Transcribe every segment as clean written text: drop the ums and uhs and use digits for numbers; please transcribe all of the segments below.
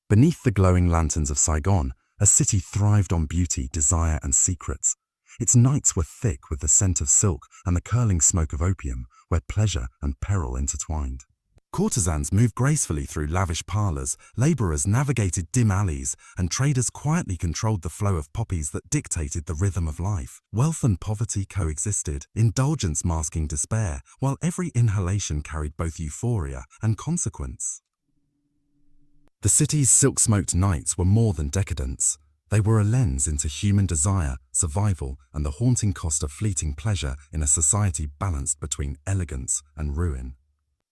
Beneath the glowing lanterns of Saigon, a city thrived on beauty, desire, and secrets. Its nights were thick with the scent of silk and the curling smoke of opium, where pleasure and peril intertwined. Courtesans moved gracefully through lavish parlors, laborers navigated dim alleys, and traders quietly controlled the flow of poppies that dictated the rhythm of life. Wealth and poverty coexisted, indulgence masking despair, while every inhalation carried both euphoria and consequence. The city's silk-smoked nights were more than decadence. They were a lens into human desire, survival, and the haunting cost of fleeting pleasure in a society balanced between elegance and ruin.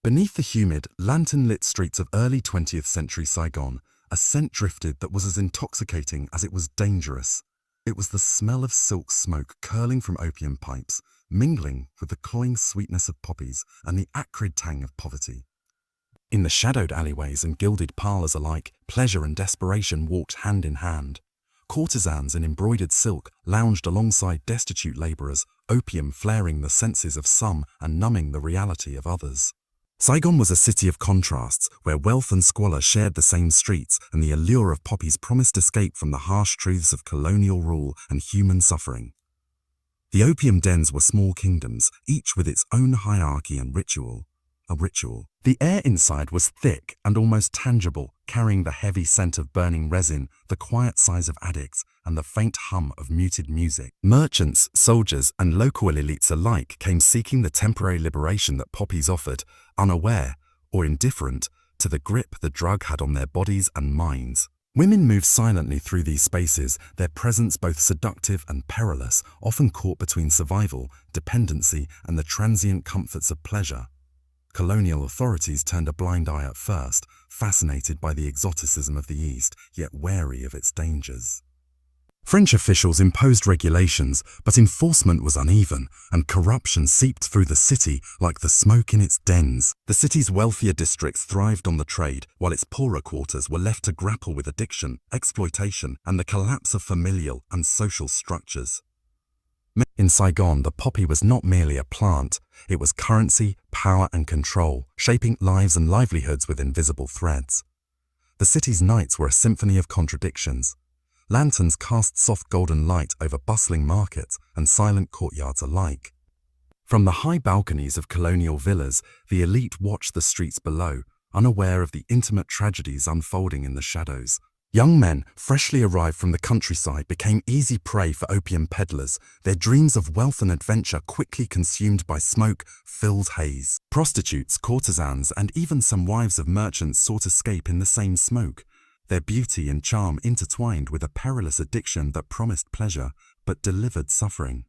Beneath the humid, lantern-lit streets of early 20th century Saigon, a scent drifted that was as intoxicating as it was dangerous. It was the smell of silk smoke curling from opium pipes, mingling with the cloying sweetness of poppies and the acrid tang of poverty. In the shadowed alleyways and gilded parlors alike, pleasure and desperation walked hand in hand. Courtesans in embroidered silk lounged alongside destitute laborers, opium flaring the senses of some and numbing the reality of others. Saigon was a city of contrasts, where wealth and squalor shared the same streets, and the allure of poppies promised escape from the harsh truths of colonial rule and human suffering. The opium dens were small kingdoms, each with its own hierarchy and ritual. The air inside was thick and almost tangible, carrying the heavy scent of burning resin, the quiet sighs of addicts, and the faint hum of muted music. Merchants, soldiers, and local elites alike came seeking the temporary liberation that poppies offered, unaware or indifferent to the grip the drug had on their bodies and minds. Women moved silently through these spaces, their presence both seductive and perilous, often caught between survival, dependency, and the transient comforts of pleasure. Colonial authorities turned a blind eye at first, fascinated by the exoticism of the East, yet wary of its dangers. French officials imposed regulations, but enforcement was uneven, and corruption seeped through the city like the smoke in its dens. The city's wealthier districts thrived on the trade, while its poorer quarters were left to grapple with addiction, exploitation, and the collapse of familial and social structures. In Saigon, the poppy was not merely a plant, it was currency, power, and control, shaping lives and livelihoods with invisible threads. The city's nights were a symphony of contradictions. Lanterns cast soft golden light over bustling markets and silent courtyards alike. From the high balconies of colonial villas, the elite watched the streets below, unaware of the intimate tragedies unfolding in the shadows. Young men, freshly arrived from the countryside, became easy prey for opium peddlers, their dreams of wealth and adventure quickly consumed by smoke-filled haze. Prostitutes, courtesans, and even some wives of merchants sought escape in the same smoke, their beauty and charm intertwined with a perilous addiction that promised pleasure but delivered suffering.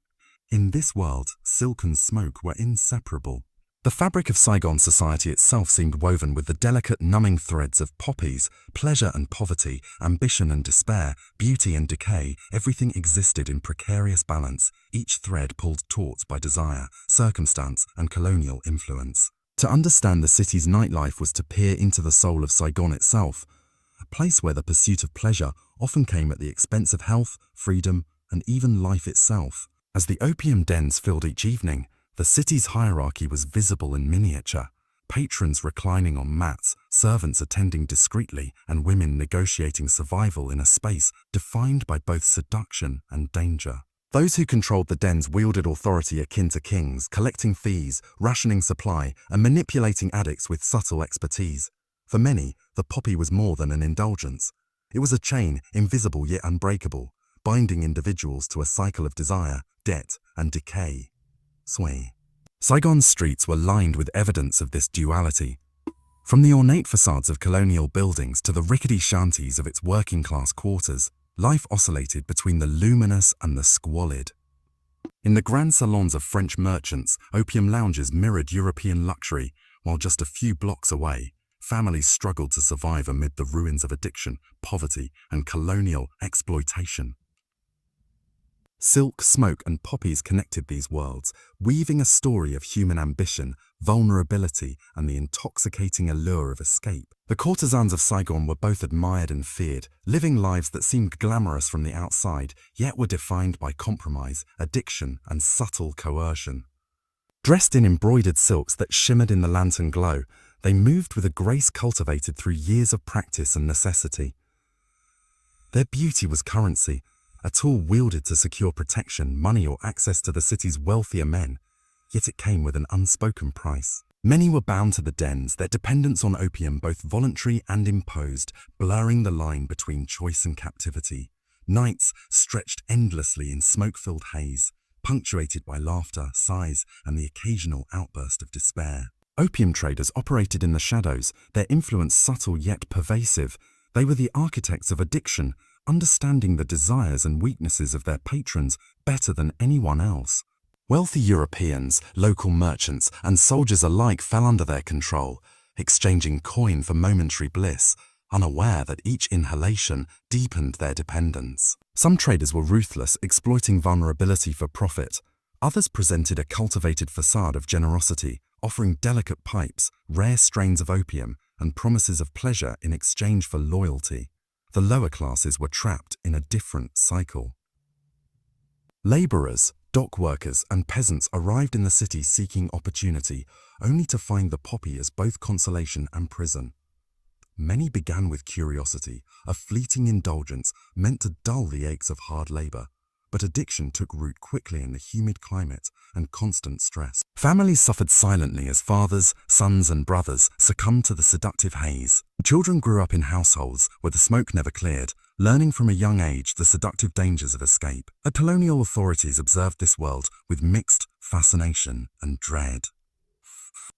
In this world, silk and smoke were inseparable. The fabric of Saigon society itself seemed woven with the delicate numbing threads of poppies, pleasure and poverty, ambition and despair, beauty and decay. Everything existed in precarious balance, each thread pulled taut by desire, circumstance, and colonial influence. To understand the city's nightlife was to peer into the soul of Saigon itself, a place where the pursuit of pleasure often came at the expense of health, freedom, and even life itself. As the opium dens filled each evening, the city's hierarchy was visible in miniature, patrons reclining on mats, servants attending discreetly, and women negotiating survival in a space defined by both seduction and danger. Those who controlled the dens wielded authority akin to kings, collecting fees, rationing supply, and manipulating addicts with subtle expertise. For many, the poppy was more than an indulgence. It was a chain, invisible yet unbreakable, binding individuals to a cycle of desire, debt, and decay. Saigon's streets were lined with evidence of this duality. From the ornate facades of colonial buildings to the rickety shanties of its working-class quarters, life oscillated between the luminous and the squalid. In the grand salons of French merchants, opium lounges mirrored European luxury, while just a few blocks away, families struggled to survive amid the ruins of addiction, poverty, and colonial exploitation. Silk, smoke, and poppies connected these worlds, weaving a story of human ambition, vulnerability, and the intoxicating allure of escape. The courtesans of Saigon were both admired and feared, living lives that seemed glamorous from the outside, yet were defined by compromise, addiction, and subtle coercion. Dressed in embroidered silks that shimmered in the lantern glow, They moved with a grace cultivated through years of practice and necessity. Their beauty was currency, a tool wielded to secure protection, money, or access to the city's wealthier men, yet it came with an unspoken price. Many were bound to the dens, their dependence on opium both voluntary and imposed, blurring the line between choice and captivity. Nights stretched endlessly in smoke-filled haze, punctuated by laughter, sighs, and the occasional outburst of despair. Opium traders operated in the shadows, their influence subtle yet pervasive. They were the architects of addiction, understanding the desires and weaknesses of their patrons better than anyone else. Wealthy Europeans, local merchants, and soldiers alike fell under their control, exchanging coin for momentary bliss, unaware that each inhalation deepened their dependence. Some traders were ruthless, exploiting vulnerability for profit. Others presented a cultivated facade of generosity, offering delicate pipes, rare strains of opium, and promises of pleasure in exchange for loyalty. The lower classes were trapped in a different cycle. Laborers, dock workers, and peasants arrived in the city seeking opportunity, only to find the poppy as both consolation and prison. Many began with curiosity, a fleeting indulgence meant to dull the aches of hard labor. But addiction took root quickly in the humid climate and constant stress. Families suffered silently as fathers, sons, and brothers succumbed to the seductive haze. Children grew up in households where the smoke never cleared, learning from a young age the seductive dangers of escape. The colonial authorities observed this world with mixed fascination and dread.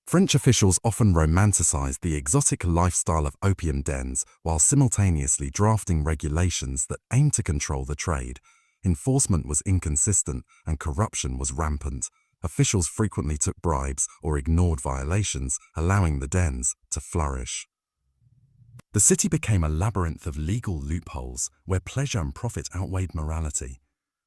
French officials often romanticized the exotic lifestyle of opium dens while simultaneously drafting regulations that aimed to control the trade. Enforcement was inconsistent and corruption was rampant. Officials frequently took bribes or ignored violations, allowing the dens to flourish. The city became a labyrinth of legal loopholes where pleasure and profit outweighed morality.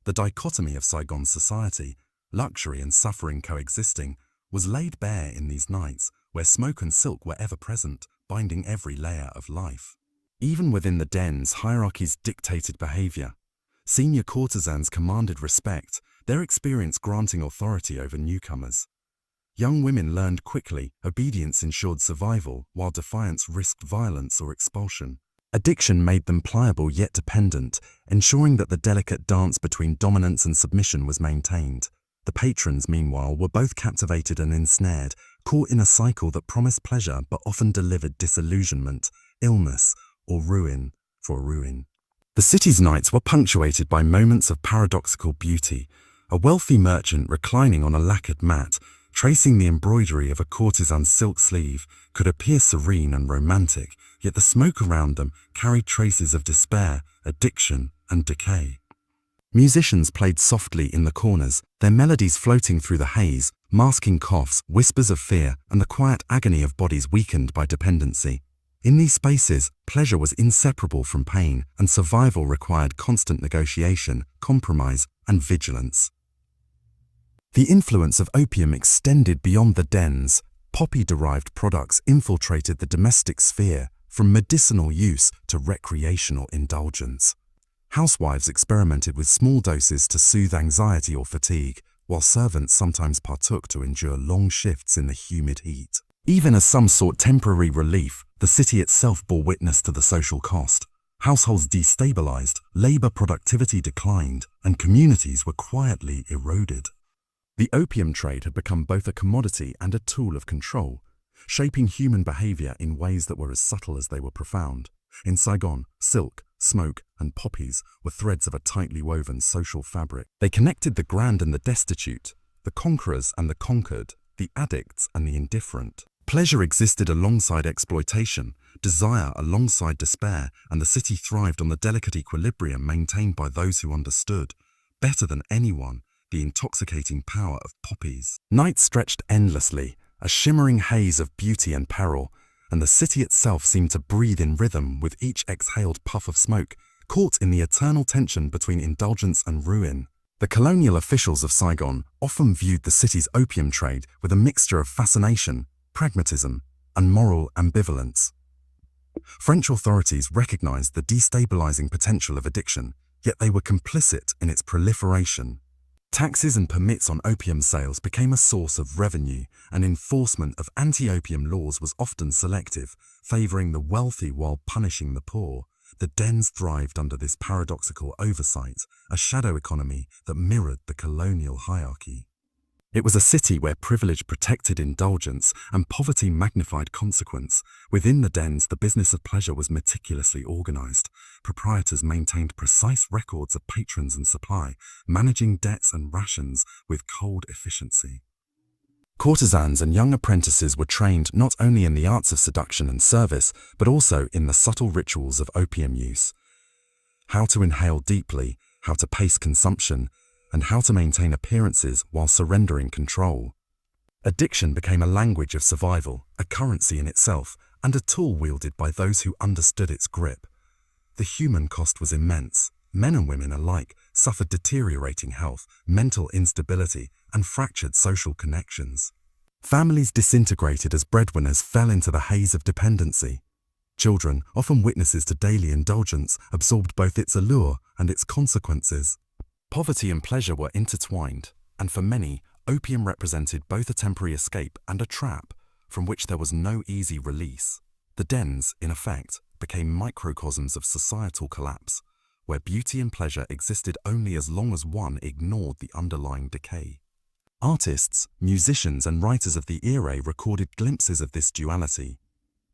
The dichotomy of Saigon society, luxury and suffering coexisting, was laid bare in these nights where smoke and silk were ever present, binding every layer of life. Even within the dens, hierarchies dictated behavior. Senior courtesans commanded respect, their experience granting authority over newcomers. Young women learned quickly, obedience ensured survival, while defiance risked violence or expulsion. Addiction made them pliable yet dependent, ensuring that the delicate dance between dominance and submission was maintained. The patrons, meanwhile, were both captivated and ensnared, caught in a cycle that promised pleasure but often delivered disillusionment, illness, or ruin for ruin. The city's nights were punctuated by moments of paradoxical beauty. A wealthy merchant reclining on a lacquered mat, tracing the embroidery of a courtesan's silk sleeve, could appear serene and romantic, yet the smoke around them carried traces of despair, addiction, and decay. Musicians played softly in the corners, their melodies floating through the haze, masking coughs, whispers of fear, and the quiet agony of bodies weakened by dependency. In these spaces, pleasure was inseparable from pain, and survival required constant negotiation, compromise, and vigilance. The influence of opium extended beyond the dens. Poppy-derived products infiltrated the domestic sphere, from medicinal use to recreational indulgence. Housewives experimented with small doses to soothe anxiety or fatigue, while servants sometimes partook to endure long shifts in the humid heat. Even as some sought temporary relief, the city itself bore witness to the social cost. Households destabilized, labor productivity declined, and communities were quietly eroded. The opium trade had become both a commodity and a tool of control, shaping human behavior in ways that were as subtle as they were profound. In Saigon, silk, smoke, and poppies were threads of a tightly woven social fabric. They connected the grand and the destitute, the conquerors and the conquered, the addicts and the indifferent. Pleasure existed alongside exploitation, desire alongside despair, and the city thrived on the delicate equilibrium maintained by those who understood, better than anyone, the intoxicating power of poppies. Nights stretched endlessly, a shimmering haze of beauty and peril, and the city itself seemed to breathe in rhythm with each exhaled puff of smoke, caught in the eternal tension between indulgence and ruin. The colonial officials of Saigon often viewed the city's opium trade with a mixture of fascination, pragmatism, and moral ambivalence. French authorities recognized the destabilizing potential of addiction, yet they were complicit in its proliferation. Taxes and permits on opium sales became a source of revenue, and enforcement of anti-opium laws was often selective, favoring the wealthy while punishing the poor. The dens thrived under this paradoxical oversight, a shadow economy that mirrored the colonial hierarchy. It was a city where privilege protected indulgence and poverty magnified consequence. Within the dens, the business of pleasure was meticulously organized. Proprietors maintained precise records of patrons and supply, managing debts and rations with cold efficiency. Courtesans and young apprentices were trained not only in the arts of seduction and service, but also in the subtle rituals of opium use. How to inhale deeply, how to pace consumption, and how to maintain appearances while surrendering control. Addiction became a language of survival, a currency in itself, and a tool wielded by those who understood its grip. The human cost was immense. Men and women alike suffered deteriorating health, mental instability, and fractured social connections. Families disintegrated as breadwinners fell into the haze of dependency. Children, often witnesses to daily indulgence, absorbed both its allure and its consequences. Poverty and pleasure were intertwined, and for many, opium represented both a temporary escape and a trap from which there was no easy release. The dens, in effect, became microcosms of societal collapse, where beauty and pleasure existed only as long as one ignored the underlying decay. Artists, musicians, and writers of the era recorded glimpses of this duality.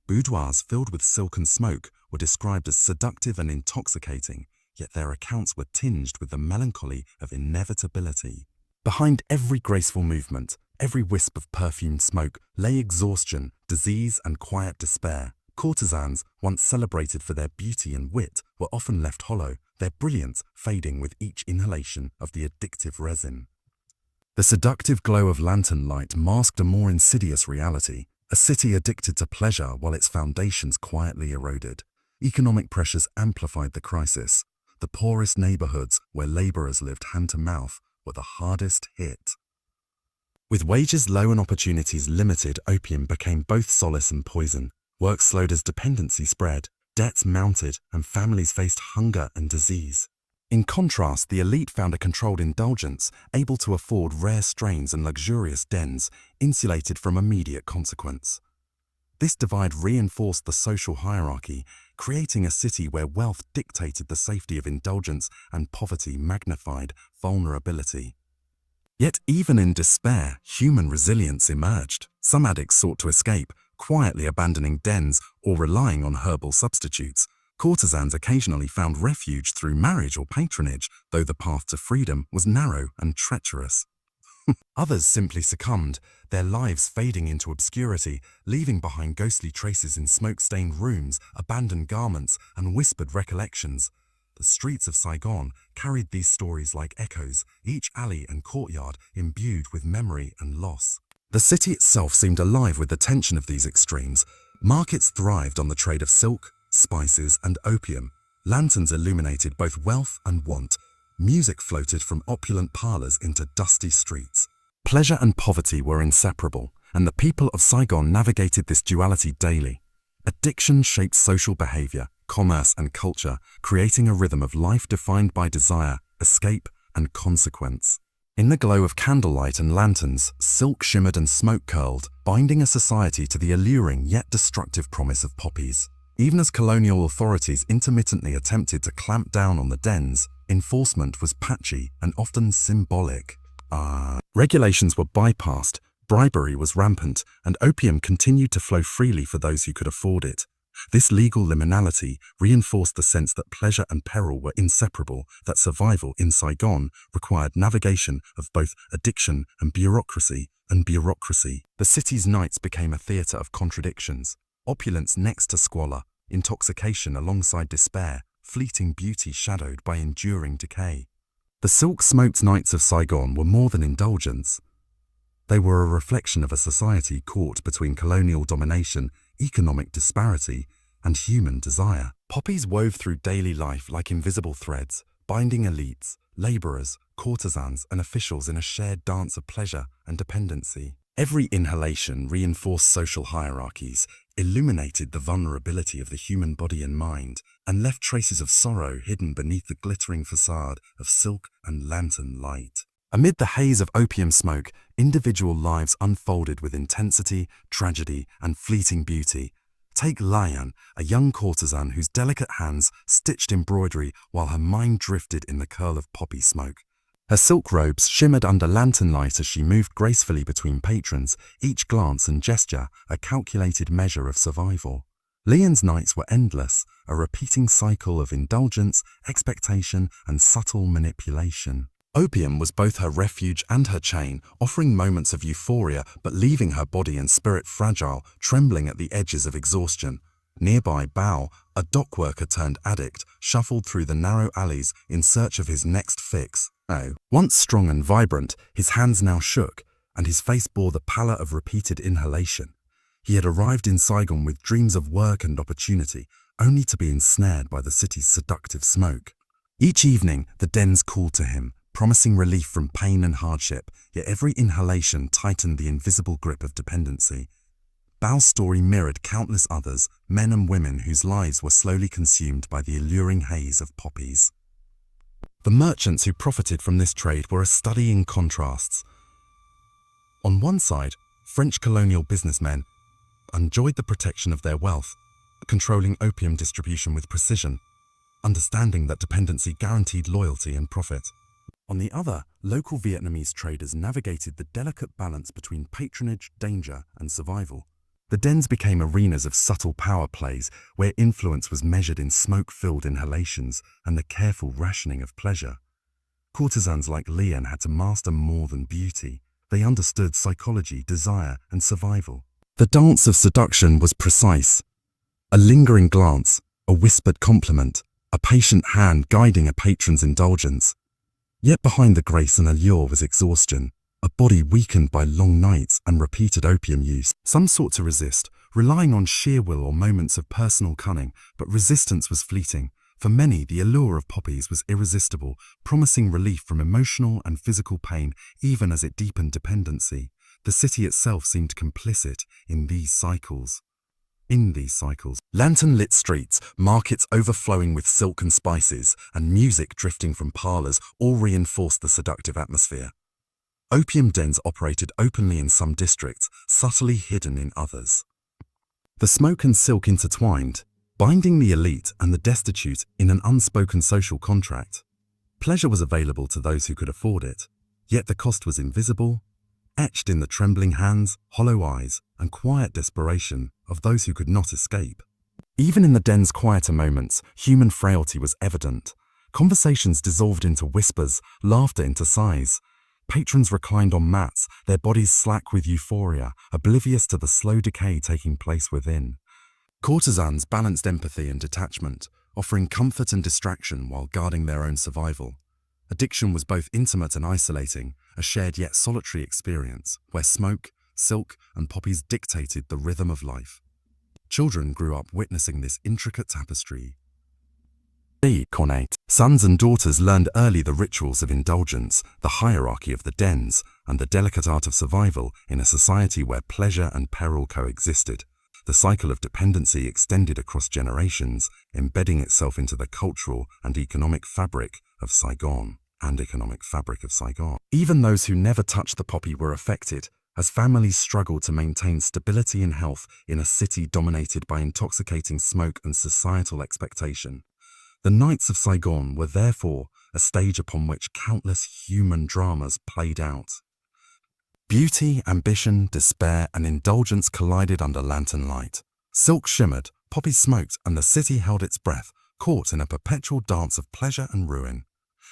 Boudoirs filled with silk and smoke were described as seductive and intoxicating, yet their accounts were tinged with the melancholy of inevitability. Behind every graceful movement, every wisp of perfumed smoke, lay exhaustion, disease, and quiet despair. Courtesans, once celebrated for their beauty and wit, were often left hollow, their brilliance fading with each inhalation of the addictive resin. The seductive glow of lantern light masked a more insidious reality, a city addicted to pleasure while its foundations quietly eroded. Economic pressures amplified the crisis. The poorest neighborhoods, where laborers lived hand-to-mouth, were the hardest hit. With wages low and opportunities limited, opium became both solace and poison. Work slowed as dependency spread, debts mounted, and families faced hunger and disease. In contrast, the elite found a controlled indulgence, able to afford rare strains and luxurious dens, insulated from immediate consequence. This divide reinforced the social hierarchy, creating a city where wealth dictated the safety of indulgence and poverty magnified vulnerability. Yet even in despair, human resilience emerged. Some addicts sought to escape, quietly abandoning dens or relying on herbal substitutes. Courtesans occasionally found refuge through marriage or patronage, though the path to freedom was narrow and treacherous. Others simply succumbed, their lives fading into obscurity, leaving behind ghostly traces in smoke-stained rooms, abandoned garments, and whispered recollections. The streets of Saigon carried these stories like echoes, each alley and courtyard imbued with memory and loss. The city itself seemed alive with the tension of these extremes. Markets thrived on the trade of silk, spices, and opium. Lanterns illuminated both wealth and want. Music floated from opulent parlors into dusty streets. Pleasure and poverty were inseparable, and the people of Saigon navigated this duality daily. Addiction shaped social behavior, commerce, and culture, creating a rhythm of life defined by desire, escape, and consequence. In the glow of candlelight and lanterns, silk shimmered and smoke curled, binding a society to the alluring yet destructive promise of poppies. Even as colonial authorities intermittently attempted to clamp down on the dens, enforcement was patchy and often symbolic. Regulations were bypassed, bribery was rampant, and opium continued to flow freely for those who could afford it. This legal liminality reinforced the sense that pleasure and peril were inseparable, that survival in Saigon required navigation of both addiction and bureaucracy. The city's nights became a theater of contradictions. Opulence next to squalor, intoxication alongside despair, fleeting beauty shadowed by enduring decay. The silk-smoked nights of Saigon were more than indulgence. They were a reflection of a society caught between colonial domination, economic disparity, and human desire. Poppies wove through daily life like invisible threads, binding elites, laborers, courtesans, and officials in a shared dance of pleasure and dependency. Every inhalation reinforced social hierarchies, illuminated the vulnerability of the human body and mind, and left traces of sorrow hidden beneath the glittering facade of silk and lantern light. Amid the haze of opium smoke, individual lives unfolded with intensity, tragedy, and fleeting beauty. Take Lian, a young courtesan whose delicate hands stitched embroidery while her mind drifted in the curl of poppy smoke. Her silk robes shimmered under lantern light as she moved gracefully between patrons, each glance and gesture a calculated measure of survival. Lian's nights were endless, a repeating cycle of indulgence, expectation, and subtle manipulation. Opium was both her refuge and her chain, offering moments of euphoria but leaving her body and spirit fragile, trembling at the edges of exhaustion. Nearby, Bao, a dock worker turned addict, shuffled through the narrow alleys in search of his next fix. Once strong and vibrant, his hands now shook, and his face bore the pallor of repeated inhalation. He had arrived in Saigon with dreams of work and opportunity, only to be ensnared by the city's seductive smoke. Each evening, the dens called to him, promising relief from pain and hardship, yet every inhalation tightened the invisible grip of dependency. Bao's story mirrored countless others, men and women whose lives were slowly consumed by the alluring haze of poppies. The merchants who profited from this trade were a study in contrasts. On one side, French colonial businessmen enjoyed the protection of their wealth, controlling opium distribution with precision, understanding that dependency guaranteed loyalty and profit. On the other, local Vietnamese traders navigated the delicate balance between patronage, danger, and survival. The dens became arenas of subtle power plays where influence was measured in smoke-filled inhalations and the careful rationing of pleasure. Courtesans like Lian had to master more than beauty. They understood psychology, desire, and survival. The dance of seduction was precise. A lingering glance, a whispered compliment, a patient hand guiding a patron's indulgence. Yet behind the grace and allure was exhaustion, a body weakened by long nights and repeated opium use. Some sought to resist, relying on sheer will or moments of personal cunning, but resistance was fleeting. For many, the allure of poppies was irresistible, promising relief from emotional and physical pain even as it deepened dependency. The city itself seemed complicit in these cycles. Lantern-lit streets, markets overflowing with silk and spices, and music drifting from parlors all reinforced the seductive atmosphere. Opium dens operated openly in some districts, subtly hidden in others. The smoke and silk intertwined, binding the elite and the destitute in an unspoken social contract. Pleasure was available to those who could afford it, yet the cost was invisible, etched in the trembling hands, hollow eyes, and quiet desperation of those who could not escape. Even in the den's quieter moments, human frailty was evident. Conversations dissolved into whispers, laughter into sighs. Patrons reclined on mats, their bodies slack with euphoria, oblivious to the slow decay taking place within. Courtesans balanced empathy and detachment, offering comfort and distraction while guarding their own survival. Addiction was both intimate and isolating, a shared yet solitary experience, where smoke, silk, and poppies dictated the rhythm of life. Children grew up witnessing this intricate tapestry. Sons and daughters learned early the rituals of indulgence, the hierarchy of the dens, and the delicate art of survival in a society where pleasure and peril coexisted. The cycle of dependency extended across generations, embedding itself into the cultural and economic fabric of Saigon. Even those who never touched the poppy were affected, as families struggled to maintain stability and health in a city dominated by intoxicating smoke and societal expectation. The nights of Saigon were therefore a stage upon which countless human dramas played out. Beauty, ambition, despair, and indulgence collided under lantern light. Silk shimmered, poppies smoked, and the city held its breath, caught in a perpetual dance of pleasure and ruin.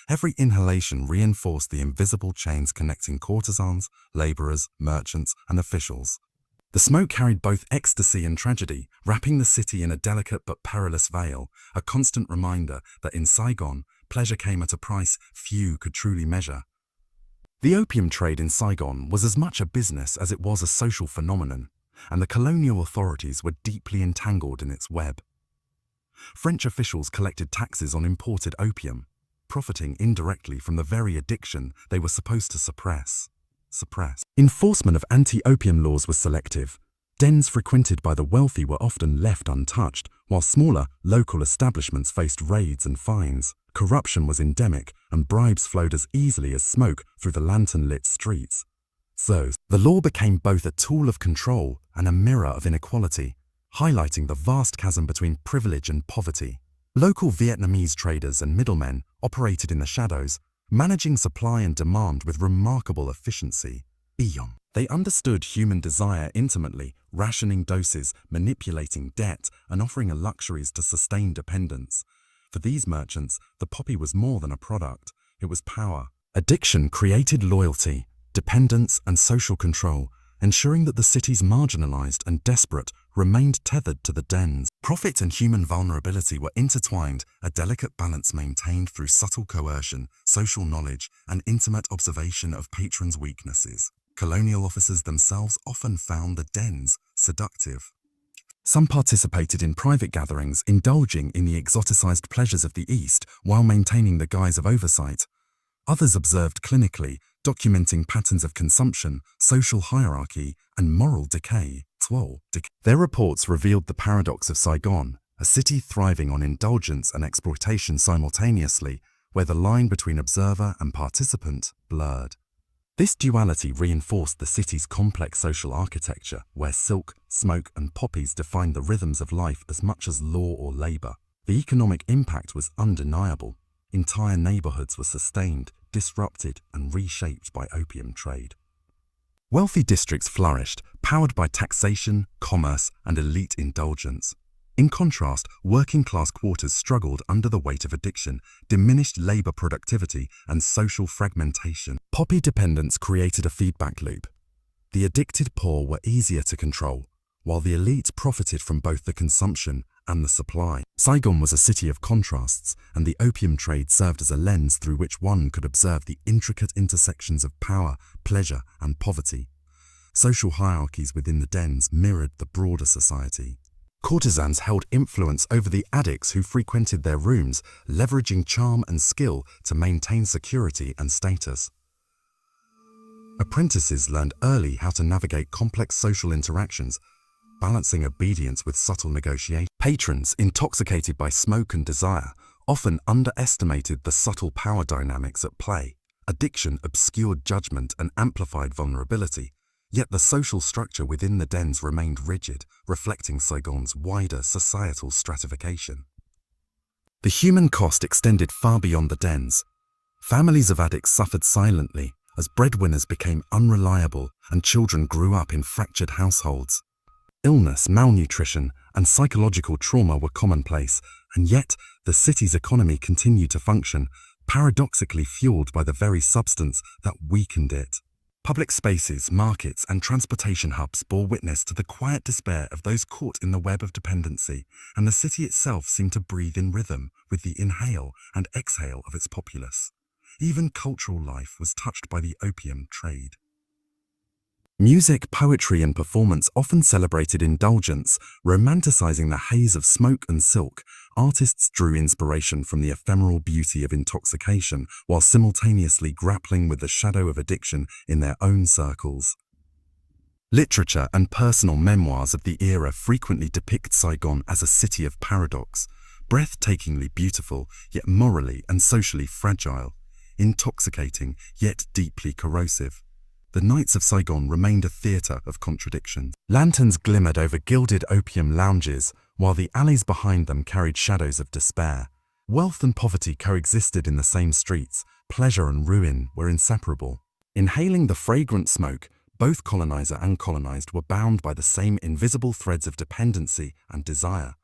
Every inhalation reinforced the invisible chains connecting courtesans, laborers, merchants, and officials. The smoke carried both ecstasy and tragedy, wrapping the city in a delicate but perilous veil, a constant reminder that in Saigon, pleasure came at a price few could truly measure. The opium trade in Saigon was as much a business as it was a social phenomenon, and the colonial authorities were deeply entangled in its web. French officials collected taxes on imported opium, profiting indirectly from the very addiction they were supposed to suppress. Enforcement of anti-opium laws was selective. Dens frequented by the wealthy were often left untouched, while smaller, local establishments faced raids and fines. Corruption was endemic, and bribes flowed as easily as smoke through the lantern-lit streets. So, the law became both a tool of control and a mirror of inequality, highlighting the vast chasm between privilege and poverty. Local Vietnamese traders and middlemen operated in the shadows, managing supply and demand with remarkable efficiency. Opium. They understood human desire intimately, rationing doses, manipulating debt, and offering luxuries to sustain dependence. For these merchants, the poppy was more than a product. It was power. Addiction created loyalty, dependence, and social control, ensuring that the cities marginalized and desperate remained tethered to the dens. Profit and human vulnerability were intertwined, a delicate balance maintained through subtle coercion, social knowledge, and intimate observation of patrons' weaknesses. Colonial officers themselves often found the dens seductive. Some participated in private gatherings, indulging in the exoticized pleasures of the East while maintaining the guise of oversight. Others observed clinically, documenting patterns of consumption, social hierarchy, and moral decay. Their reports revealed the paradox of Saigon, a city thriving on indulgence and exploitation simultaneously, where the line between observer and participant blurred. This duality reinforced the city's complex social architecture, where silk, smoke, and poppies defined the rhythms of life as much as law or labor. The economic impact was undeniable. Entire neighborhoods were sustained, disrupted, and reshaped by opium trade. Wealthy districts flourished, powered by taxation, commerce, and elite indulgence. In contrast, working-class quarters struggled under the weight of addiction, diminished labor productivity, and social fragmentation. Poppy dependence created a feedback loop. The addicted poor were easier to control, while the elite profited from both the consumption and the supply. Saigon was a city of contrasts, and the opium trade served as a lens through which one could observe the intricate intersections of power, pleasure, and poverty. Social hierarchies within the dens mirrored the broader society. Courtesans held influence over the addicts who frequented their rooms, leveraging charm and skill to maintain security and status. Apprentices learned early how to navigate complex social interactions, balancing obedience with subtle negotiation. Patrons, intoxicated by smoke and desire, often underestimated the subtle power dynamics at play. Addiction obscured judgment and amplified vulnerability, yet the social structure within the dens remained rigid, reflecting Saigon's wider societal stratification. The human cost extended far beyond the dens. Families of addicts suffered silently as breadwinners became unreliable and children grew up in fractured households. Illness, malnutrition, and psychological trauma were commonplace, and yet the city's economy continued to function, paradoxically fueled by the very substance that weakened it. Public spaces, markets, and transportation hubs bore witness to the quiet despair of those caught in the web of dependency, and the city itself seemed to breathe in rhythm with the inhale and exhale of its populace. Even cultural life was touched by the opium trade. Music, poetry, and performance often celebrated indulgence, romanticizing the haze of smoke and silk. Artists drew inspiration from the ephemeral beauty of intoxication while simultaneously grappling with the shadow of addiction in their own circles. Literature and personal memoirs of the era frequently depict Saigon as a city of paradox, breathtakingly beautiful yet morally and socially fragile, intoxicating yet deeply corrosive. The nights of Saigon remained a theatre of contradictions. Lanterns glimmered over gilded opium lounges, while the alleys behind them carried shadows of despair. Wealth and poverty coexisted in the same streets. Pleasure and ruin were inseparable. Inhaling the fragrant smoke, both colonizer and colonized were bound by the same invisible threads of dependency and desire.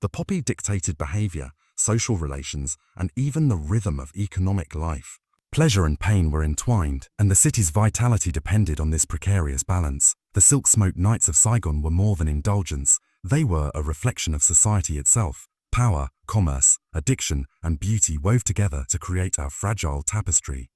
The poppy dictated behavior, social relations, and even the rhythm of economic life. Pleasure and pain were entwined, and the city's vitality depended on this precarious balance. The silk-smoked nights of Saigon were more than indulgence. They were a reflection of society itself. Power, commerce, addiction, and beauty wove together to create our fragile tapestry.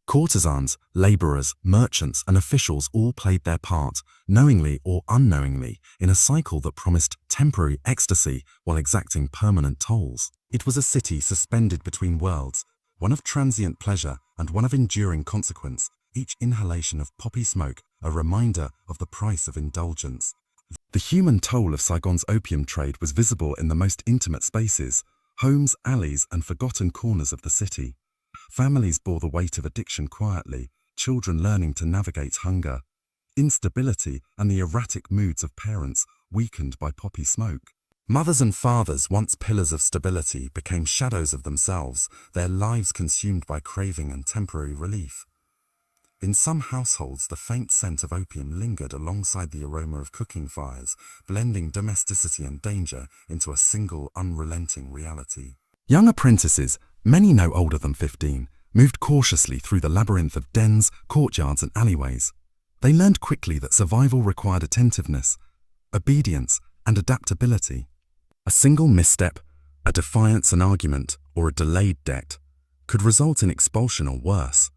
Courtesans, laborers, merchants, and officials all played their part, knowingly or unknowingly, in a cycle that promised temporary ecstasy while exacting permanent tolls. It was a city suspended between worlds, one of transient pleasure and one of enduring consequence. Each inhalation of poppy smoke, a reminder of the price of indulgence. The human toll of Saigon's opium trade was visible in the most intimate spaces, homes, alleys, and forgotten corners of the city. Families bore the weight of addiction quietly, children learning to navigate hunger, instability, and the erratic moods of parents weakened by poppy smoke. Mothers and fathers, once pillars of stability, became shadows of themselves, their lives consumed by craving and temporary relief. In some households, the faint scent of opium lingered alongside the aroma of cooking fires, blending domesticity and danger into a single, unrelenting reality. Young apprentices, many no older than 15, moved cautiously through the labyrinth of dens, courtyards, and alleyways. They learned quickly that survival required attentiveness, obedience, and adaptability. A single misstep, a defiance, an argument, or a delayed debt could result in expulsion or worse.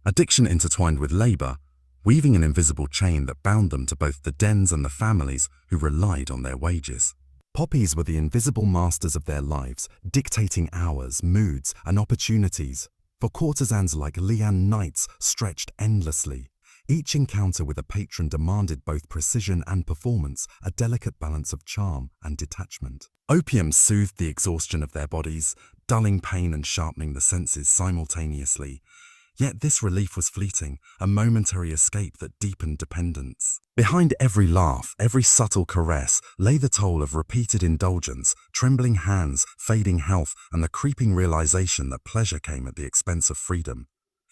Addiction intertwined with labor, weaving an invisible chain that bound them to both the dens and the families who relied on their wages. Poppies were the invisible masters of their lives, dictating hours, moods, and opportunities. For courtesans like Lian, nights stretched endlessly. Each encounter with a patron demanded both precision and performance, a delicate balance of charm and detachment. Opium soothed the exhaustion of their bodies, dulling pain and sharpening the senses simultaneously. Yet this relief was fleeting, a momentary escape that deepened dependence. Behind every laugh, every subtle caress, lay the toll of repeated indulgence, trembling hands, fading health, and the creeping realization that pleasure came at the expense of freedom.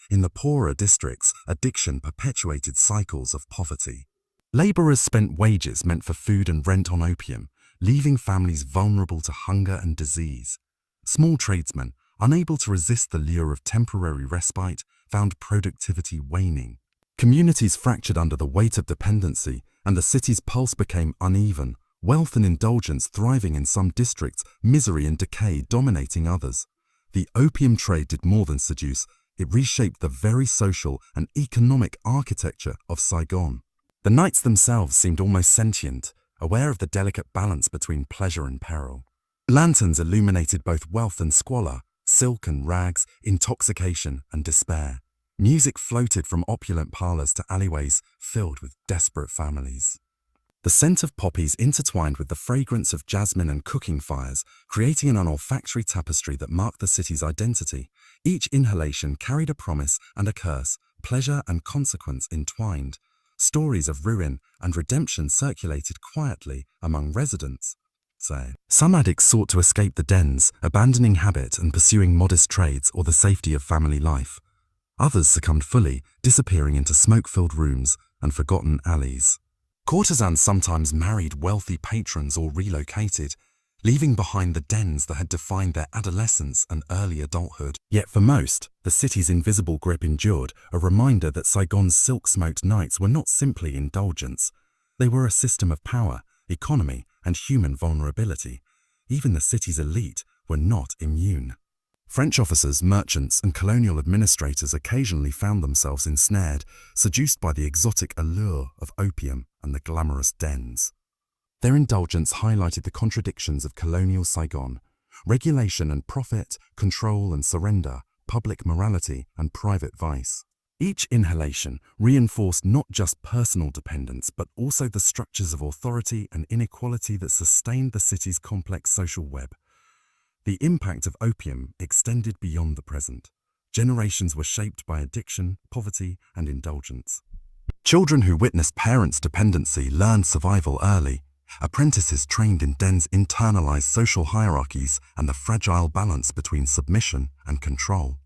In the poorer districts, addiction perpetuated cycles of poverty. Laborers spent wages meant for food and rent on opium, leaving families vulnerable to hunger and disease. Small tradesmen, unable to resist the lure of temporary respite, found productivity waning. Communities fractured under the weight of dependency, and the city's pulse became uneven, wealth and indulgence thriving in some districts, misery and decay dominating others. The opium trade did more than seduce. It reshaped the very social and economic architecture of Saigon. The nights themselves seemed almost sentient, aware of the delicate balance between pleasure and peril. Lanterns illuminated both wealth and squalor, silk and rags, intoxication and despair. Music floated from opulent parlors to alleyways filled with desperate families. The scent of poppies intertwined with the fragrance of jasmine and cooking fires, creating an olfactory tapestry that marked the city's identity. Each inhalation carried a promise and a curse, pleasure and consequence entwined. Stories of ruin and redemption circulated quietly among residents. Some addicts sought to escape the dens, abandoning habit and pursuing modest trades or the safety of family life. Others succumbed fully, disappearing into smoke-filled rooms and forgotten alleys. Courtesans sometimes married wealthy patrons or relocated, leaving behind the dens that had defined their adolescence and early adulthood. Yet for most, the city's invisible grip endured, a reminder that Saigon's silk-smoked nights were not simply indulgence. They were a system of power, economy, and human vulnerability. Even the city's elite were not immune. French officers, merchants, and colonial administrators occasionally found themselves ensnared, seduced by the exotic allure of opium and the glamorous dens. Their indulgence highlighted the contradictions of colonial Saigon: regulation and profit, control and surrender, public morality and private vice. Each inhalation reinforced not just personal dependence, but also the structures of authority and inequality that sustained the city's complex social web. The impact of opium extended beyond the present. Generations were shaped by addiction, poverty, and indulgence. Children who witnessed parents' dependency learned survival early. Apprentices trained in dens internalized social hierarchies and the fragile balance between submission and control.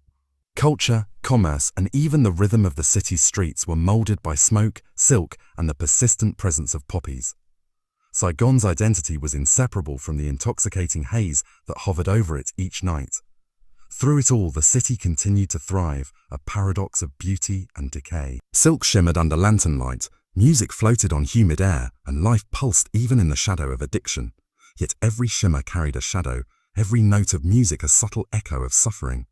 Culture, commerce, and even the rhythm of the city's streets were molded by smoke, silk, and the persistent presence of poppies. Saigon's identity was inseparable from the intoxicating haze that hovered over it each night. Through it all, the city continued to thrive, a paradox of beauty and decay. Silk shimmered under lantern light, music floated on humid air, and life pulsed even in the shadow of addiction. Yet every shimmer carried a shadow, every note of music a subtle echo of suffering.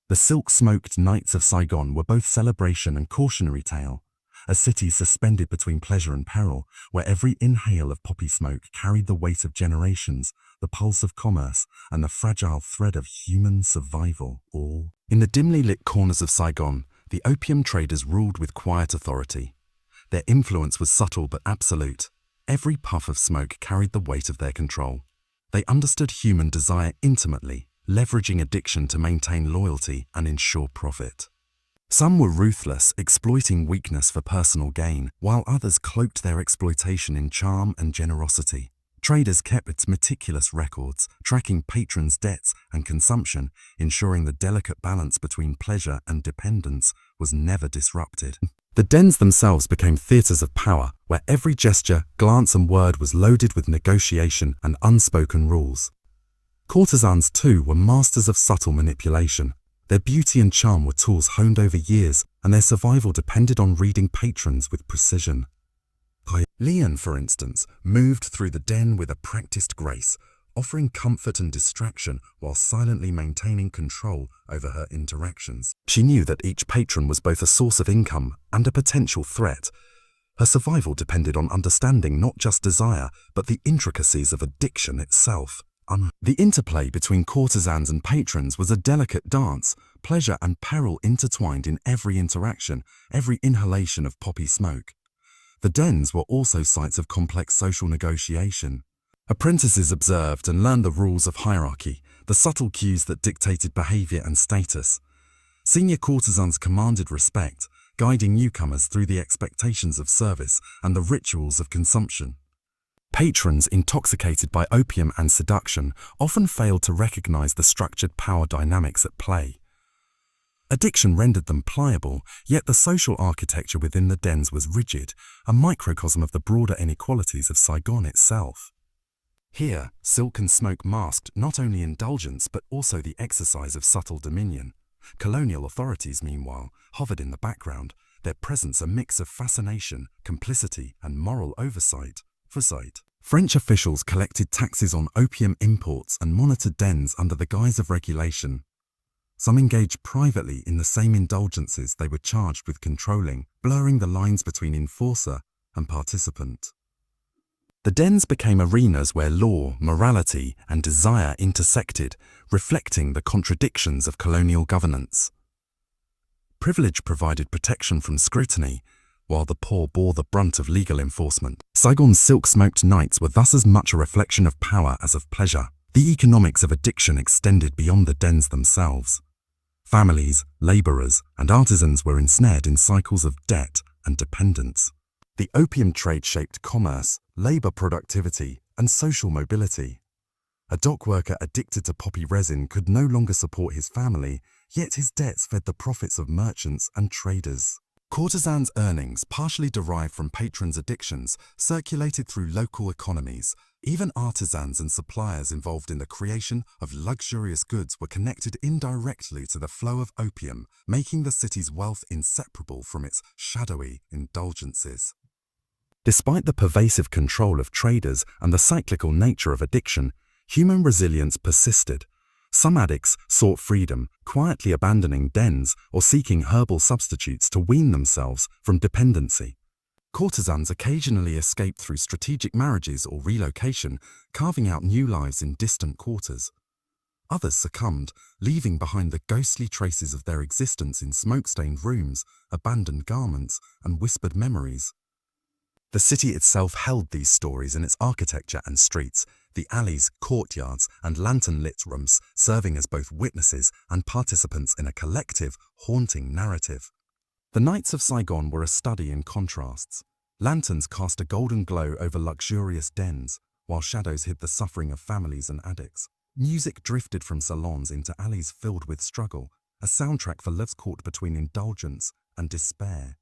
The silk-smoked nights of Saigon were both celebration and cautionary tale, a city suspended between pleasure and peril, where every inhale of poppy smoke carried the weight of generations, the pulse of commerce, and the fragile thread of human survival, all. In the dimly lit corners of Saigon, the opium traders ruled with quiet authority. Their influence was subtle but absolute. Every puff of smoke carried the weight of their control. They understood human desire intimately, leveraging addiction to maintain loyalty and ensure profit. Some were ruthless, exploiting weakness for personal gain, while others cloaked their exploitation in charm and generosity. Traders kept meticulous records, tracking patrons' debts and consumption, ensuring the delicate balance between pleasure and dependence was never disrupted. The dens themselves became theatres of power, where every gesture, glance and word was loaded with negotiation and unspoken rules. Courtesans, too, were masters of subtle manipulation. Their beauty and charm were tools honed over years, and their survival depended on reading patrons with precision. Leon, for instance, moved through the den with a practiced grace, offering comfort and distraction while silently maintaining control over her interactions. She knew that each patron was both a source of income and a potential threat. Her survival depended on understanding not just desire, but the intricacies of addiction itself. The interplay between courtesans and patrons was a delicate dance, pleasure and peril intertwined in every interaction, every inhalation of poppy smoke. The dens were also sites of complex social negotiation. Apprentices observed and learned the rules of hierarchy, the subtle cues that dictated behavior and status. Senior courtesans commanded respect, guiding newcomers through the expectations of service and the rituals of consumption. Patrons intoxicated by opium and seduction often failed to recognize the structured power dynamics at play. Addiction rendered them pliable, yet the social architecture within the dens was rigid, a microcosm of the broader inequalities of Saigon itself. Here, silk and smoke masked not only indulgence but also the exercise of subtle dominion. Colonial authorities, meanwhile, hovered in the background, their presence a mix of fascination, complicity, and moral oversight. French officials collected taxes on opium imports and monitored dens under the guise of regulation. Some engaged privately in the same indulgences they were charged with controlling, blurring the lines between enforcer and participant. The dens became arenas where law, morality, and desire intersected, reflecting the contradictions of colonial governance. Privilege provided protection from scrutiny, while the poor bore the brunt of legal enforcement. Saigon's silk-smoked nights were thus as much a reflection of power as of pleasure. The economics of addiction extended beyond the dens themselves. Families, laborers, and artisans were ensnared in cycles of debt and dependence. The opium trade shaped commerce, labor productivity, and social mobility. A dock worker addicted to poppy resin could no longer support his family, yet his debts fed the profits of merchants and traders. Courtesans' earnings, partially derived from patrons' addictions, circulated through local economies. Even artisans and suppliers involved in the creation of luxurious goods were connected indirectly to the flow of opium, making the city's wealth inseparable from its shadowy indulgences. Despite the pervasive control of traders and the cyclical nature of addiction, human resilience persisted. Some addicts sought freedom, quietly abandoning dens or seeking herbal substitutes to wean themselves from dependency. Courtesans occasionally escaped through strategic marriages or relocation, carving out new lives in distant quarters. Others succumbed, leaving behind the ghostly traces of their existence in smoke-stained rooms, abandoned garments, and whispered memories. The city itself held these stories in its architecture and streets, the alleys, courtyards, and lantern-lit rooms serving as both witnesses and participants in a collective, haunting narrative. The nights of Saigon were a study in contrasts. Lanterns cast a golden glow over luxurious dens, while shadows hid the suffering of families and addicts. Music drifted from salons into alleys filled with struggle, a soundtrack for loves caught between indulgence and despair.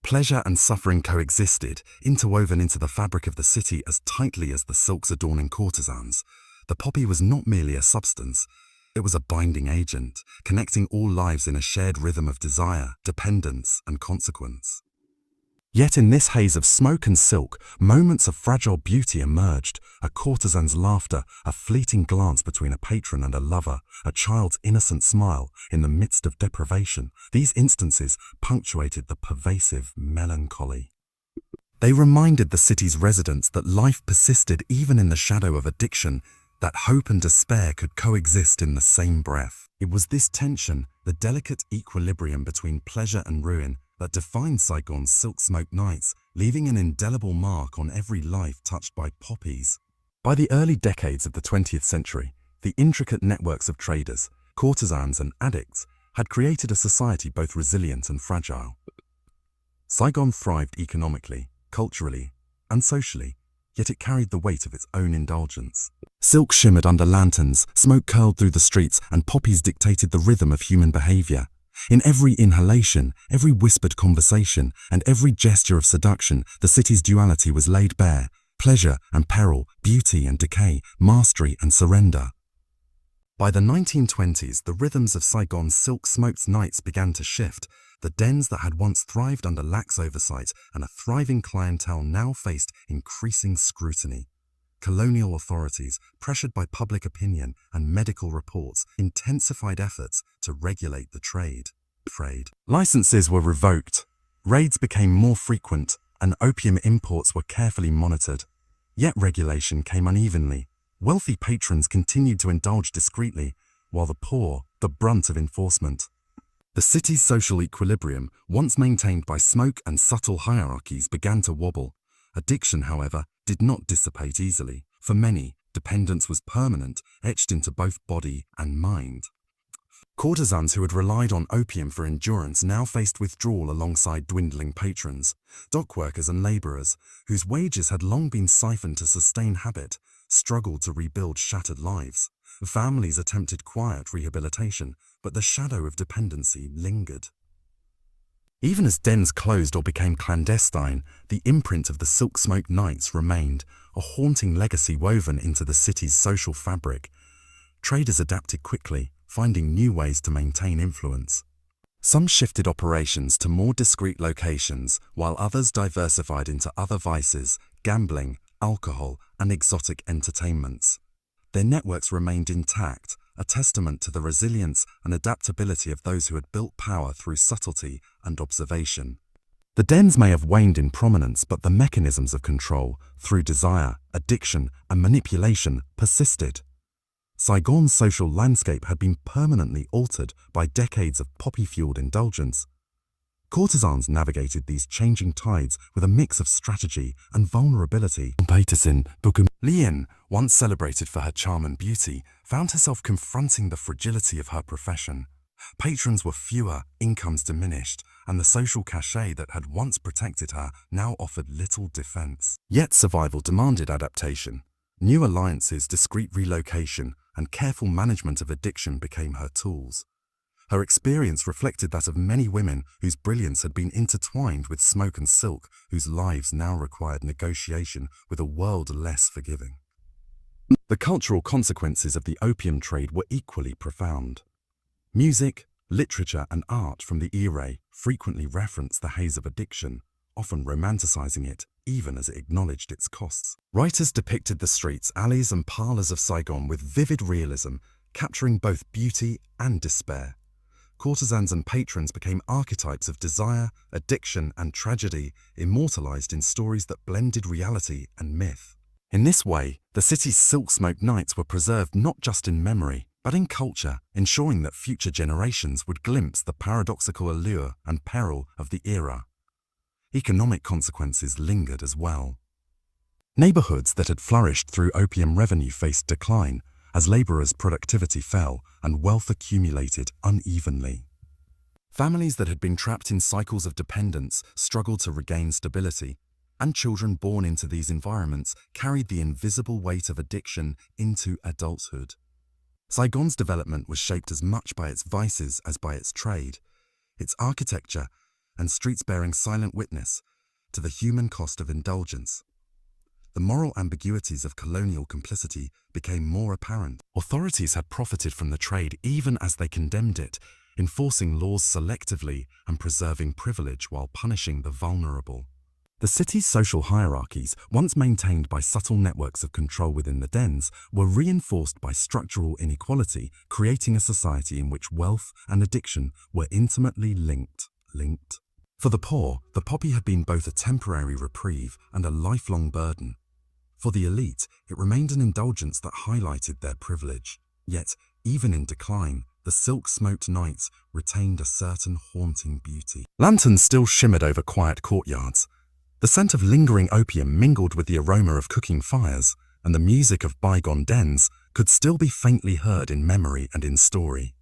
Pleasure and suffering coexisted, interwoven into the fabric of the city as tightly as the silks adorning courtesans. The poppy was not merely a substance. It was a binding agent, connecting all lives in a shared rhythm of desire, dependence, and consequence. Yet in this haze of smoke and silk, moments of fragile beauty emerged, a courtesan's laughter, a fleeting glance between a patron and a lover, a child's innocent smile in the midst of deprivation. These instances punctuated the pervasive melancholy. They reminded the city's residents that life persisted even in the shadow of addiction, that hope and despair could coexist in the same breath. It was this tension, the delicate equilibrium between pleasure and ruin, that defined Saigon's silk-smoked nights, leaving an indelible mark on every life touched by poppies. By the early decades of the 20th century, the intricate networks of traders, courtesans and addicts had created a society both resilient and fragile. Saigon thrived economically, culturally, and socially, yet it carried the weight of its own indulgence. Silk shimmered under lanterns, smoke curled through the streets, and poppies dictated the rhythm of human behavior. In every inhalation, every whispered conversation, and every gesture of seduction, the city's duality was laid bare: pleasure and peril, beauty and decay, mastery and surrender. By the 1920s, the rhythms of Saigon's silk-smoked nights began to shift. The dens that had once thrived under lax oversight and a thriving clientele now faced increasing scrutiny. Colonial authorities, pressured by public opinion and medical reports, intensified efforts to regulate the trade. Licenses were revoked, raids became more frequent, and opium imports were carefully monitored. Yet regulation came unevenly. Wealthy patrons continued to indulge discreetly, while the poor, the brunt of enforcement. The city's social equilibrium, once maintained by smoke and subtle hierarchies, began to wobble. Addiction, however, did not dissipate easily. For many, dependence was permanent, etched into both body and mind. Courtesans who had relied on opium for endurance now faced withdrawal alongside dwindling patrons. Dockworkers and labourers, whose wages had long been siphoned to sustain habit, struggled to rebuild shattered lives. Families attempted quiet rehabilitation, but the shadow of dependency lingered. Even as dens closed or became clandestine, the imprint of the silk-smoked nights remained, a haunting legacy woven into the city's social fabric. Traders adapted quickly, finding new ways to maintain influence. Some shifted operations to more discreet locations, while others diversified into other vices, gambling, alcohol, and exotic entertainments. Their networks remained intact, a testament to the resilience and adaptability of those who had built power through subtlety and observation. The dens may have waned in prominence, but the mechanisms of control, through desire, addiction, and manipulation, persisted. Saigon's social landscape had been permanently altered by decades of poppy-fueled indulgence. Courtesans navigated these changing tides with a mix of strategy and vulnerability. Lian, once celebrated for her charm and beauty, found herself confronting the fragility of her profession. Patrons were fewer, incomes diminished, and the social cachet that had once protected her now offered little defense. Yet survival demanded adaptation. New alliances, discreet relocation, and careful management of addiction became her tools. Her experience reflected that of many women whose brilliance had been intertwined with smoke and silk, whose lives now required negotiation with a world less forgiving. The cultural consequences of the opium trade were equally profound. Music, literature, and art from the era frequently referenced the haze of addiction, often romanticizing it, even as it acknowledged its costs. Writers depicted the streets, alleys, and parlors of Saigon with vivid realism, capturing both beauty and despair. Courtesans and patrons became archetypes of desire, addiction, and tragedy, immortalized in stories that blended reality and myth. In this way, the city's silk-smoked nights were preserved not just in memory, but in culture, ensuring that future generations would glimpse the paradoxical allure and peril of the era. Economic consequences lingered as well. Neighborhoods that had flourished through opium revenue faced decline, as laborers' productivity fell and wealth accumulated unevenly. Families that had been trapped in cycles of dependence struggled to regain stability, and children born into these environments carried the invisible weight of addiction into adulthood. Saigon's development was shaped as much by its vices as by its trade, its architecture, and streets bearing silent witness to the human cost of indulgence. The moral ambiguities of colonial complicity became more apparent. Authorities had profited from the trade even as they condemned it, enforcing laws selectively and preserving privilege while punishing the vulnerable. The city's social hierarchies, once maintained by subtle networks of control within the dens, were reinforced by structural inequality, creating a society in which wealth and addiction were intimately linked. For the poor, the poppy had been both a temporary reprieve and a lifelong burden. For the elite, it remained an indulgence that highlighted their privilege. Yet, even in decline, the silk-smoked nights retained a certain haunting beauty. Lanterns still shimmered over quiet courtyards. The scent of lingering opium mingled with the aroma of cooking fires, and the music of bygone dens could still be faintly heard in memory and in story.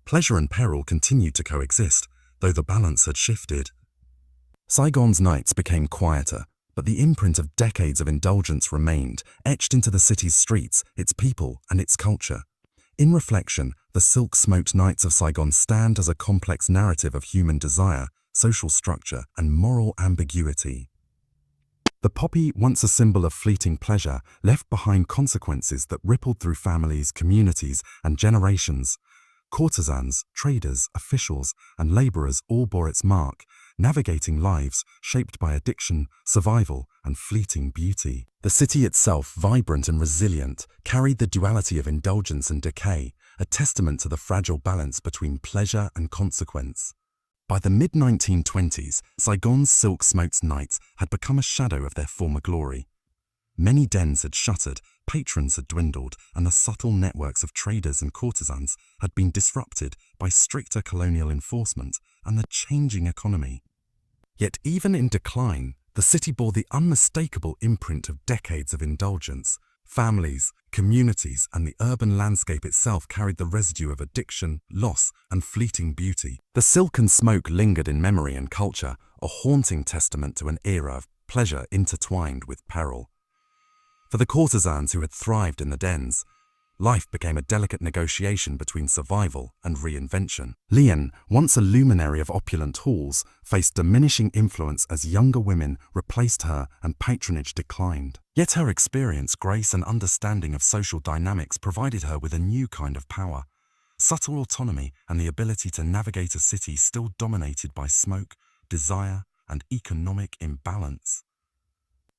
Pleasure and peril continued to coexist, though the balance had shifted. Saigon's nights became quieter, but the imprint of decades of indulgence remained, etched into the city's streets, its people, and its culture. In reflection, the silk-smoked nights of Saigon stand as a complex narrative of human desire, social structure, and moral ambiguity. The poppy, once a symbol of fleeting pleasure, left behind consequences that rippled through families, communities, and generations. Courtesans, traders, officials, and laborers all bore its mark, navigating lives shaped by addiction, survival, and fleeting beauty. The city itself, vibrant and resilient, carried the duality of indulgence and decay, a testament to the fragile balance between pleasure and consequence. By the mid-1920s, Saigon's silk-smoked nights had become a shadow of their former glory. Many dens had shuttered, patrons had dwindled, and the subtle networks of traders and courtesans had been disrupted by stricter colonial enforcement and the changing economy. Yet even in decline, the city bore the unmistakable imprint of decades of indulgence. Families, communities, and the urban landscape itself carried the residue of addiction, loss, and fleeting beauty. The silk and smoke lingered in memory and culture, a haunting testament to an era of pleasure intertwined with peril. For the courtesans who had thrived in the dens, life became a delicate negotiation between survival and reinvention. Lian, once a luminary of opulent halls, faced diminishing influence as younger women replaced her and patronage declined. Yet her experience, grace, and understanding of social dynamics provided her with a new kind of power, subtle autonomy, and the ability to navigate a city still dominated by smoke, desire, and economic imbalance.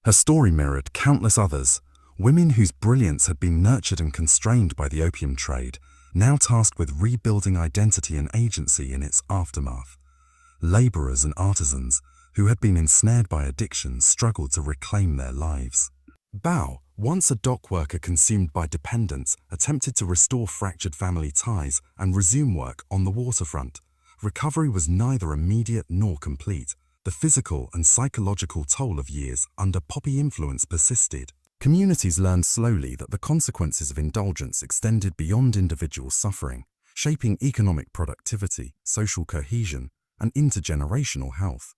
Her story mirrored countless others, women whose brilliance had been nurtured and constrained by the opium trade, now tasked with rebuilding identity and agency in its aftermath. Laborers and artisans, who had been ensnared by addiction, struggled to reclaim their lives. Bao, once a dock worker consumed by dependence, attempted to restore fractured family ties and resume work on the waterfront. Recovery was neither immediate nor complete. The physical and psychological toll of years under poppy influence persisted. Communities learned slowly that the consequences of indulgence extended beyond individual suffering, shaping economic productivity, social cohesion, and intergenerational health.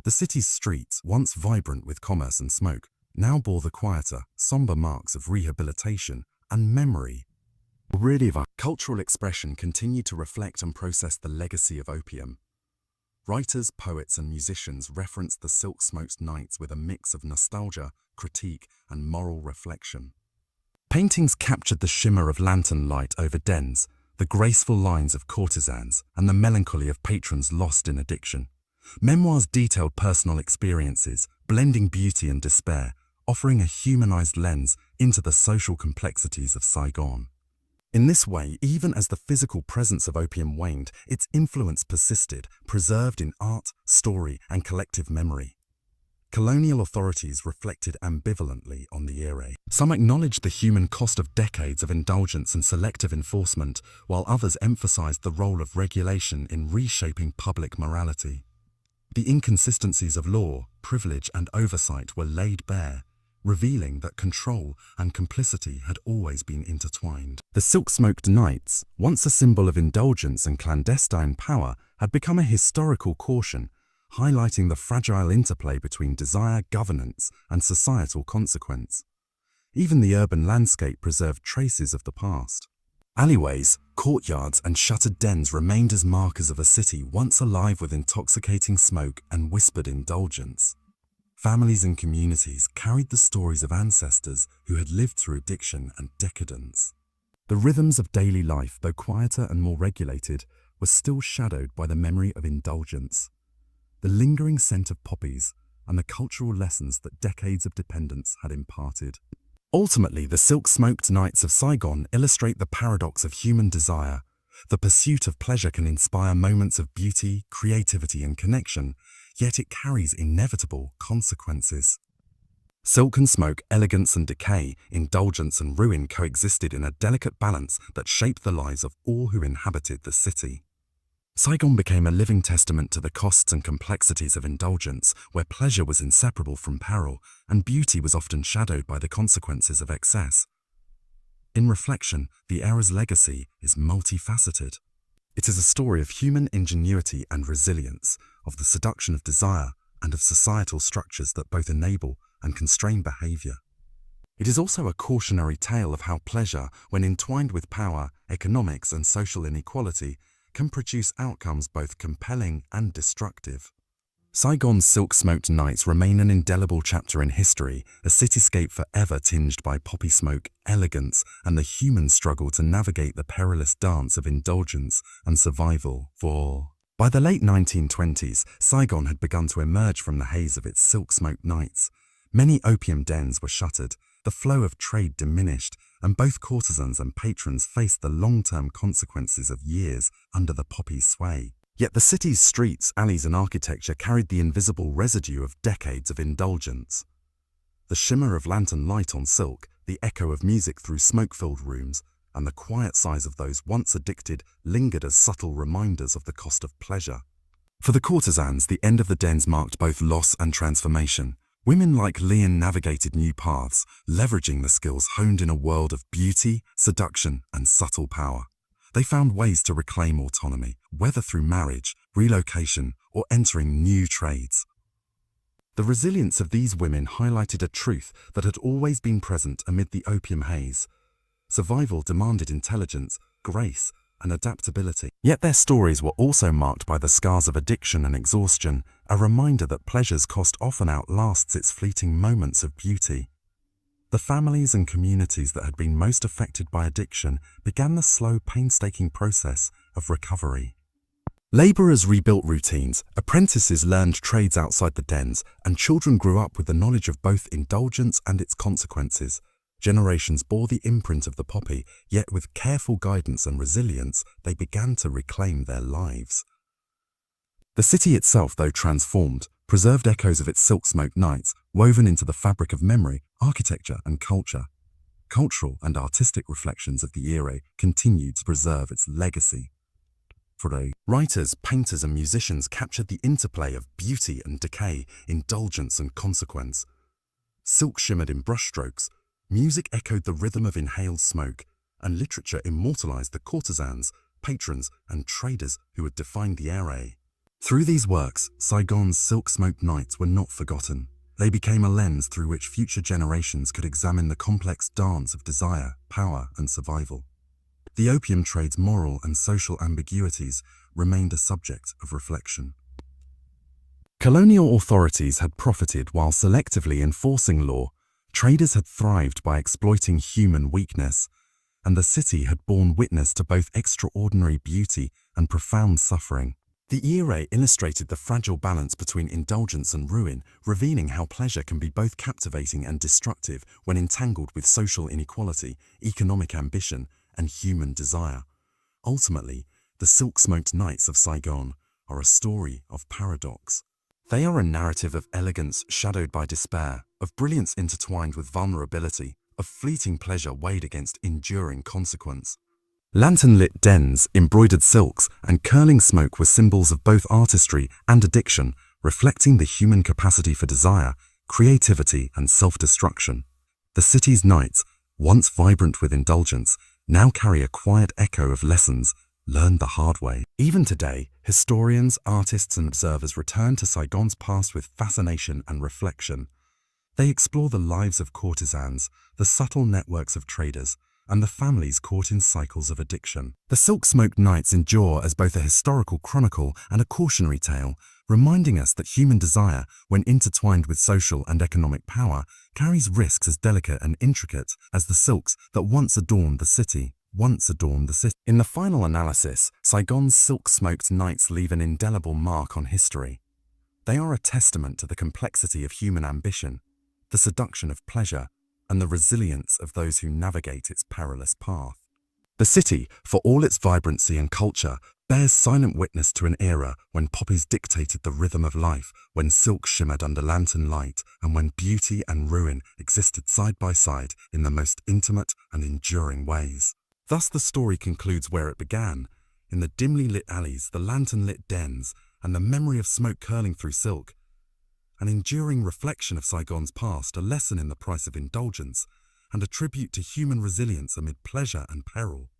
The city's streets, once vibrant with commerce and smoke, now bore the quieter, somber marks of rehabilitation and memory. Cultural expression continued to reflect and process the legacy of opium. Writers, poets, and musicians referenced the silk-smoked nights with a mix of nostalgia, critique, and moral reflection. Paintings captured the shimmer of lantern light over dens, the graceful lines of courtesans, and the melancholy of patrons lost in addiction. Memoirs detailed personal experiences, blending beauty and despair, offering a humanized lens into the social complexities of Saigon. In this way, even as the physical presence of opium waned, its influence persisted, preserved in art, story, and collective memory. Colonial authorities reflected ambivalently on the era. Some acknowledged the human cost of decades of indulgence and selective enforcement, while others emphasized the role of regulation in reshaping public morality. The inconsistencies of law, privilege, and oversight were laid bare, revealing that control and complicity had always been intertwined. The silk-smoked nights, once a symbol of indulgence and clandestine power, had become a historical caution, highlighting the fragile interplay between desire, governance, and societal consequence. Even the urban landscape preserved traces of the past. Alleyways, courtyards, and shuttered dens remained as markers of a city once alive with intoxicating smoke and whispered indulgence. Families and communities carried the stories of ancestors who had lived through addiction and decadence. The rhythms of daily life, though quieter and more regulated, were still shadowed by the memory of indulgence, the lingering scent of poppies, and the cultural lessons that decades of dependence had imparted. Ultimately, the silk-smoked nights of Saigon illustrate the paradox of human desire. The pursuit of pleasure can inspire moments of beauty, creativity, and connection, yet it carries inevitable consequences. Silk and smoke, elegance and decay, indulgence and ruin coexisted in a delicate balance that shaped the lives of all who inhabited the city. Saigon became a living testament to the costs and complexities of indulgence, where pleasure was inseparable from peril and beauty was often shadowed by the consequences of excess. In reflection, the era's legacy is multifaceted. It is a story of human ingenuity and resilience, of the seduction of desire, and of societal structures that both enable and constrain behavior. It is also a cautionary tale of how pleasure, when entwined with power, economics, and social inequality, can produce outcomes both compelling and destructive. Saigon's silk-smoked nights remain an indelible chapter in history, a cityscape forever tinged by poppy smoke, elegance, and the human struggle to navigate the perilous dance of indulgence and survival. By the late 1920s, Saigon had begun to emerge from the haze of its silk-smoked nights. Many opium dens were shuttered, the flow of trade diminished, and both courtesans and patrons faced the long-term consequences of years under the poppy's sway. Yet the city's streets, alleys, and architecture carried the invisible residue of decades of indulgence. The shimmer of lantern light on silk, the echo of music through smoke-filled rooms, and the quiet sighs of those once addicted lingered as subtle reminders of the cost of pleasure. For the courtesans, the end of the dens marked both loss and transformation. Women like Leon navigated new paths, leveraging the skills honed in a world of beauty, seduction, and subtle power. They found ways to reclaim autonomy, whether through marriage, relocation, or entering new trades. The resilience of these women highlighted a truth that had always been present amid the opium haze. Survival demanded intelligence, grace, and adaptability. Yet their stories were also marked by the scars of addiction and exhaustion, a reminder that pleasure's cost often outlasts its fleeting moments of beauty. The families and communities that had been most affected by addiction began the slow, painstaking process of recovery. Laborers rebuilt routines, apprentices learned trades outside the dens, and children grew up with the knowledge of both indulgence and its consequences. Generations bore the imprint of the poppy, yet with careful guidance and resilience, they began to reclaim their lives. The city itself, though transformed, preserved echoes of its silk-smoked nights, woven into the fabric of memory, architecture, and culture. Cultural and artistic reflections of the era continued to preserve its legacy. Writers, painters, and musicians captured the interplay of beauty and decay, indulgence and consequence. Silk shimmered in brushstrokes, music echoed the rhythm of inhaled smoke, and literature immortalized the courtesans, patrons, and traders who had defined the era. Through these works, Saigon's silk-smoked nights were not forgotten. They became a lens through which future generations could examine the complex dance of desire, power, and survival. The opium trade's moral and social ambiguities remained a subject of reflection. Colonial authorities had profited while selectively enforcing law. Traders had thrived by exploiting human weakness, and the city had borne witness to both extraordinary beauty and profound suffering. The era illustrated the fragile balance between indulgence and ruin, revealing how pleasure can be both captivating and destructive when entangled with social inequality, economic ambition, and human desire. Ultimately, the silk-smoked nights of Saigon are a story of paradox. They are a narrative of elegance shadowed by despair, of brilliance intertwined with vulnerability, of fleeting pleasure weighed against enduring consequence. Lantern-lit dens, embroidered silks, and curling smoke were symbols of both artistry and addiction, reflecting the human capacity for desire, creativity, and self-destruction. The city's nights, once vibrant with indulgence, now carry a quiet echo of lessons learned the hard way. Even today, historians, artists, and observers return to Saigon's past with fascination and reflection. They explore the lives of courtesans, the subtle networks of traders, and the families caught in cycles of addiction. The silk-smoked nights endure as both a historical chronicle and a cautionary tale, reminding us that human desire, when intertwined with social and economic power, carries risks as delicate and intricate as the silks that once adorned the city. In the final analysis, Saigon's silk-smoked nights leave an indelible mark on history. They are a testament to the complexity of human ambition, the seduction of pleasure, and the resilience of those who navigate its perilous path. The city, for all its vibrancy and culture, bears silent witness to an era when poppies dictated the rhythm of life, when silk shimmered under lantern light, and when beauty and ruin existed side by side in the most intimate and enduring ways. Thus the story concludes where it began, in the dimly lit alleys, the lantern-lit dens, and the memory of smoke curling through silk. An enduring reflection of Saigon's past, a lesson in the price of indulgence, and a tribute to human resilience amid pleasure and peril.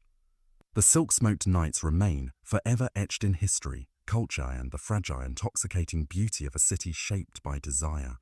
The silk-smoked nights remain, forever etched in history, culture, and the fragile, intoxicating beauty of a city shaped by desire.